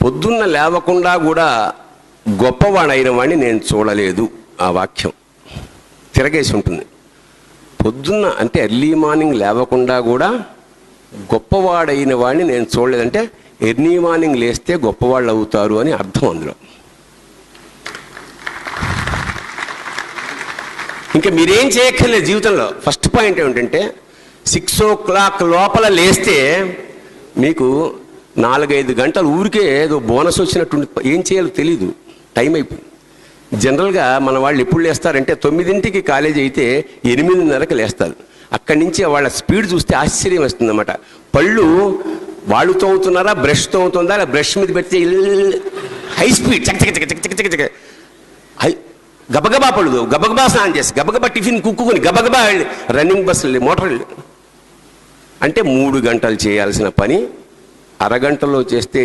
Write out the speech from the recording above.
పొద్దున్న లేవకుండా కూడా గొప్పవాడైన వాడిని నేను చూడలేదు. ఆ వాక్యం తిరగేసి ఉంటుంది. పొద్దున్న అంటే ఎర్లీ మార్నింగ్ లేవకుండా కూడా గొప్పవాడైన వాడిని నేను చూడలేదంటే ఎర్లీ మార్నింగ్ లేస్తే గొప్పవాళ్ళు అవుతారు అని అర్థం అందులో. ఇంకా మీరేం చేయక్కర్లేదు జీవితంలో. ఫస్ట్ పాయింట్ ఏమిటంటే 6 o'clock లోపల లేస్తే మీకు 4-5 గంటలు ఊరికే ఏదో బోనస్ వచ్చినట్టు ఏం చేయాలో తెలీదు. టైం అయిపోయింది. జనరల్గా మన వాళ్ళు ఎప్పుడు లేస్తారంటే 9ంటికి కాలేజీ అయితే 8:30కి లేస్తారు. అక్కడి నుంచి వాళ్ళ స్పీడ్ చూస్తే ఆశ్చర్యం వస్తుంది అన్నమాట. పళ్ళు వాళ్ళు తోముతున్నారా, బ్రష్ తోముతుందా, బ్రష్ మీద పెడితే హై స్పీడ్ చక్క చక్క చక్క చక్క చక్క హై గబగబా పళ్ళు గబగబా స్నానం చేసి గబగబా టిఫిన్ కుక్కుని గబగబా వెళ్ళి రన్నింగ్ బస్సులు మోటార్ వెళ్ళి అంటే 3 గంటలు చేయాల్సిన పని అరగంటలో చేస్తే